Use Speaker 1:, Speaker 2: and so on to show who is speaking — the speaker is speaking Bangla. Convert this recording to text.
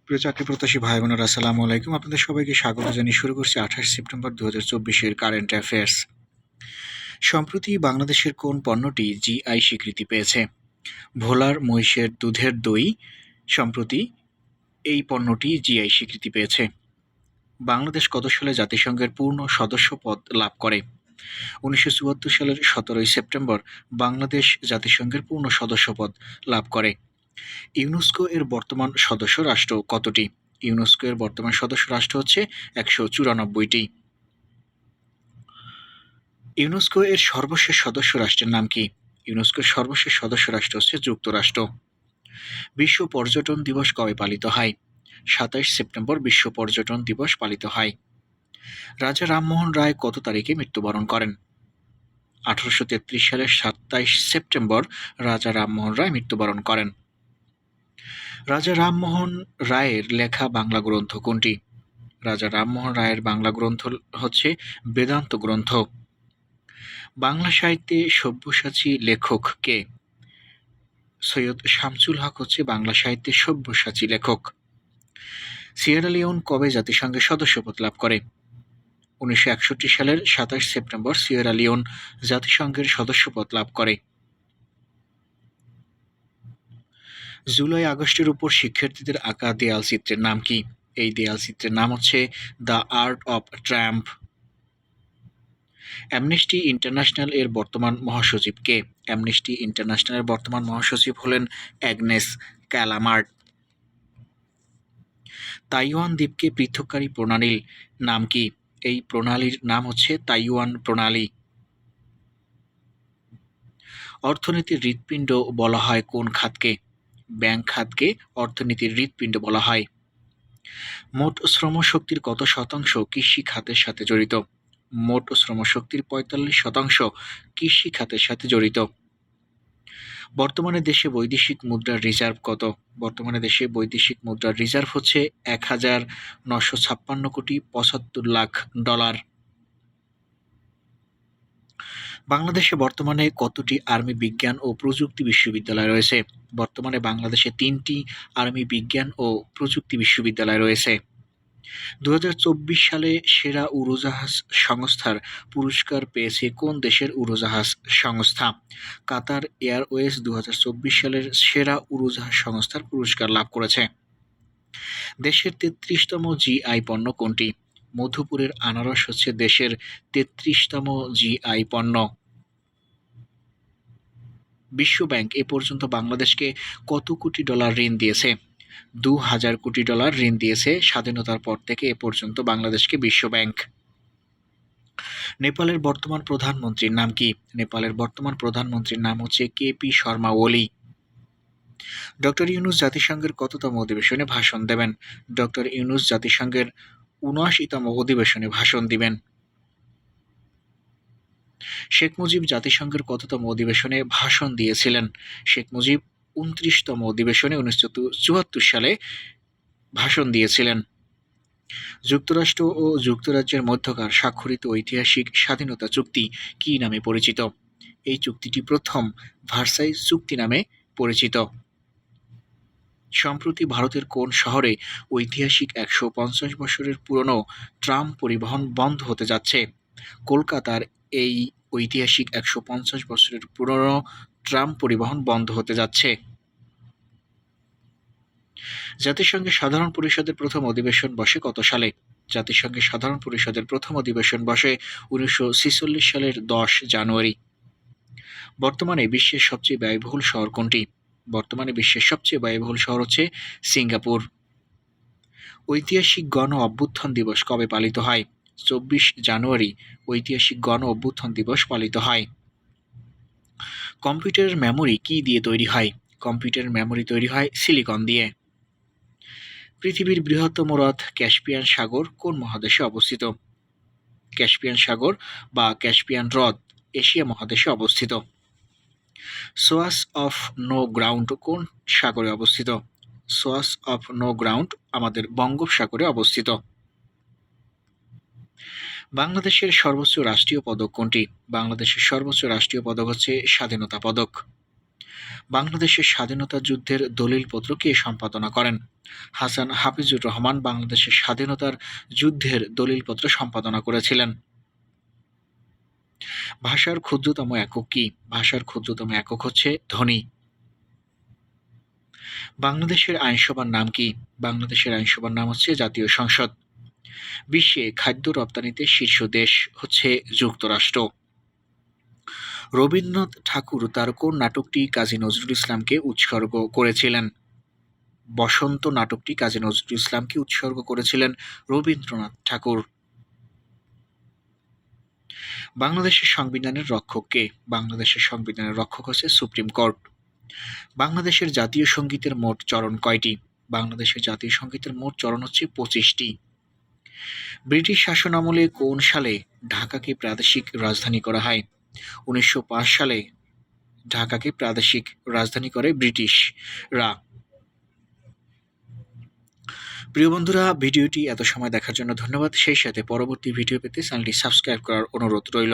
Speaker 1: প্রিয় চাকরি প্রত্যাশী ভাই বোনেরা, আসসালামু আলাইকুম। আপনাদের সবাইকে স্বাগত জানিয়ে শুরু করছি 28 সেপ্টেম্বর 2024-এর কারেন্ট অ্যাফেয়ার্স। সম্প্রতি বাংলাদেশের কোন পণ্যটি জিআই স্বীকৃতি পেয়েছে? ভোলার মহিষের দুধের দই সম্প্রতি এই পণ্যটি জিআই স্বীকৃতি পেয়েছে। বাংলাদেশ কত সালে জাতিসংঘের পূর্ণ সদস্য পদ লাভ করে? 1974 সালের 17 সেপ্টেম্বর বাংলাদেশ জাতিসংঘের পূর্ণ সদস্য পদ লাভ করে। ইউনেস্কো এর বর্তমান সদস্য রাষ্ট্র কতটি? ইউনেস্কো এর বর্তমান সদস্য রাষ্ট্র হচ্ছে 194টি। ইউনেস্কো এর সর্বশেষ সদস্য রাষ্ট্রের নাম কি? ইউনেস্কোর সর্বশেষ সদস্য রাষ্ট্র হচ্ছে যুক্তরাষ্ট্র। বিশ্ব পর্যটন দিবস কবে পালিত হয়? 27 সেপ্টেম্বর বিশ্ব পর্যটন দিবস পালিত হয়। রাজা রামমোহন রায় কত তারিখে মৃত্যুবরণ করেন? 1833 সালের 27 সেপ্টেম্বর রাজা রামমোহন রায় মৃত্যুবরণ করেন। রাজা রামমোহন রায়ের লেখা বাংলা গ্রন্থ কোনটি? রাজা রামমোহন রায়ের বাংলা গ্রন্থ হচ্ছে বেদান্ত গ্রন্থ। বাংলা সাহিত্যে সব্যসাচী লেখক কে? সৈয়দ শামসুল হক হচ্ছে বাংলা সাহিত্যের সব্যসাচী লেখক। সিয়েরা লিওন কবে জাতিসংঘের সদস্যপদ লাভ করে? 1961 সালের 27 সেপ্টেম্বর সিয়েরা লিওন জাতিসংঘের সদস্যপদ লাভ করে। জুলাই আগস্টের উপর শিক্ষার্থীদের আঁকা দেয়াল চিত্রের নাম কি? এই দেয়াল চিত্রের নাম হচ্ছে the art of Triumf. Amnesty international এর বর্তমান মহাসচিব কে? অ্যামনেস্টি ইন্টারন্যাশনালের বর্তমান মহাসচিব হলেন অ্যাগনেস ক্যালামার্ট। তাইওয়ান দ্বীপকে পৃথককারী প্রণালীর নাম কি? এই প্রণালীর নাম হচ্ছে তাইওয়ান প্রণালী। অর্থনীতির হৃৎপিণ্ড বলা হয় কোন খাতকে? ব্যাংক খাতকে অর্থনীতির হৃৎপিণ্ড বলা হয়। মোট শ্রমশক্তির কত শতাংশ কৃষি খাতের সাথে জড়িত? মোট শ্রমশক্তির 45% কৃষি খাতের সাথে জড়িত। বর্তমানে দেশে বৈদেশিক মুদ্রার রিজার্ভ কত? বর্তমানে দেশে বৈদেশিক মুদ্রার রিজার্ভ হচ্ছে 1956,75,00,000,000 $। বাংলাদেশে বর্তমানে কতটি আর্মি বিজ্ঞান ও প্রযুক্তি বিশ্ববিদ্যালয় রয়েছে? বর্তমানে বাংলাদেশে 3টি আর্মি বিজ্ঞান ও প্রযুক্তি বিশ্ববিদ্যালয় রয়েছে। 2024 সালে সেরা উড়োজাহাজ সংস্থার পুরস্কার পেয়েছে কোন দেশের উড়োজাহাজ সংস্থা? কাতার এয়ারওয়েজ 2024 সালের সেরা উড়োজাহাজ সংস্থার পুরস্কার লাভ করেছে। দেশের 33তম জিআই পণ্য কোনটি? মধুপুরের আনারস হচ্ছে দেশের 33তম জিআই পণ্য। বিশ্বব্যাংক এ পর্যন্ত বাংলাদেশকে কত কোটি ডলার ঋণ দিয়েছে? 2000 কোটি ডলার ঋণ দিয়েছে স্বাধীনতার পর থেকে এ পর্যন্ত বাংলাদেশকে বিশ্বব্যাংক। নেপালের বর্তমান প্রধানমন্ত্রীর নাম কি? নেপালের বর্তমান প্রধানমন্ত্রীর নাম হচ্ছে কেপি শর্মা ওলি। ডক্টর ইউনূস জাতিসংঘের কততম অধিবেশনে ভাষণ দেবেন? ডক্টর ইউনূস জাতিসংঘের ৭৯তম অধিবেশনে ভাষণ দিবেন। শেখ মুজিব জাতিসংঘের কততম অধিবেশনে ভাষণ দিয়েছিলেন? শেখ মুজিব ২৯তম অধিবেশনে 1974 সালে ভাষণ দিয়েছিলেন। যুক্তরাষ্ট্র ও যুক্তরাজ্যের মধ্যকার স্বাক্ষরিত ঐতিহাসিক স্বাধীনতা চুক্তি কী নামে পরিচিত? এই চুক্তিটি প্রথম ভার্সাই চুক্তি নামে পরিচিত। সম্প্রতি ভারতের কোন শহরে ঐতিহাসিক ১৫০ বছরের পুরনো ট্রাম পরিবহন বন্ধ হতে যাচ্ছে? কলকাতার এই ঐতিহাসিক ১৫০ বছরের পুরনো ট্রাম পরিবহন বন্ধ হতে যাচ্ছে। জাতিসংঘের সাধারণ পরিষদের প্রথম অধিবেশন বসে কত সালে? জাতিসংঘের সাধারণ পরিষদের প্রথম অধিবেশন বসে 1946 সালের 10 জানুয়ারি। বর্তমানে বিশ্বের সবচেয়ে ব্যয়বহুল শহর কোনটি? বর্তমানে বিশ্বের সবচেয়ে ব্যয়বহুল শহর হচ্ছে সিঙ্গাপুর। ঐতিহাসিক গণ অভ্যুত্থান দিবস কবে পালিত হয়? 24 জানুয়ারি ঐতিহাসিক গণ অভ্যুত্থান দিবস পালিত হয়। কম্পিউটারের মেমোরি কী দিয়ে তৈরি হয়? কম্পিউটারের মেমোরি তৈরি হয় সিলিকন দিয়ে। পৃথিবীর বৃহত্তম হ্রদ ক্যাস্পিয়ান সাগর কোন মহাদেশে অবস্থিত? ক্যাস্পিয়ান সাগর বা ক্যাস্পিয়ান হ্রদ এশিয়া মহাদেশে অবস্থিত। সোয়াস অফ নো গ্রাউন্ড কোন সাগরে অবস্থিত? সোয়াস অফ নো গ্রাউন্ড আমাদের বঙ্গোপসাগরে অবস্থিত। বাংলাদেশের সর্বোচ্চ রাষ্ট্রীয় পদক কোনটি? বাংলাদেশের সর্বোচ্চ রাষ্ট্রীয় পদক হচ্ছে স্বাধীনতা পদক। বাংলাদেশের স্বাধীনতা যুদ্ধের দলিলপত্র কে সম্পাদনা করেন? হাসান হাফিজুর রহমান বাংলাদেশের স্বাধীনতার যুদ্ধের দলিলপত্র সম্পাদনা করেছিলেন। ভাষার ক্ষুদ্রতম একক কি? ভাষার ক্ষুদ্রতম একক হচ্ছে ধ্বনি। বাংলাদেশের আইনসভার নাম কি? বাংলাদেশের আইনসভার নাম হচ্ছে জাতীয় সংসদ। বিশ্বে খাদ্য রপ্তানিতে শীর্ষ দেশ হচ্ছে যুক্তরাষ্ট্র। রবীন্দ্রনাথ ঠাকুর তার কোন নাটকটি কাজী নজরুল ইসলামকে উৎসর্গ করেছিলেন? বসন্ত নাটকটি কাজী নজরুল ইসলামকে উৎসর্গ করেছিলেন রবীন্দ্রনাথ ঠাকুর। বাংলাদেশের সংবিধানের রক্ষক কে? বাংলাদেশের সংবিধানের রক্ষক হচ্ছে সুপ্রিম কোর্ট। বাংলাদেশের জাতীয় সঙ্গীতের মোট চরণ কয়টি? বাংলাদেশের জাতীয় সঙ্গীতের মোট চরণ হচ্ছে 25টি। ব্রিটিশ শাসনামলে কোন সালে ঢাকাকে প্রাদেশিক রাজধানী করা হয়? 1905 সালে ঢাকাকে প্রাদেশিক রাজধানী করে ব্রিটিশরা। প্রিয় বন্ধুরা, ভিডিওটি এত সময় দেখার জন্য ধন্যবাদ। সেই সাথে পরবর্তী ভিডিও পেতে চ্যানেলটি সাবস্ক্রাইব করার অনুরোধ রইল।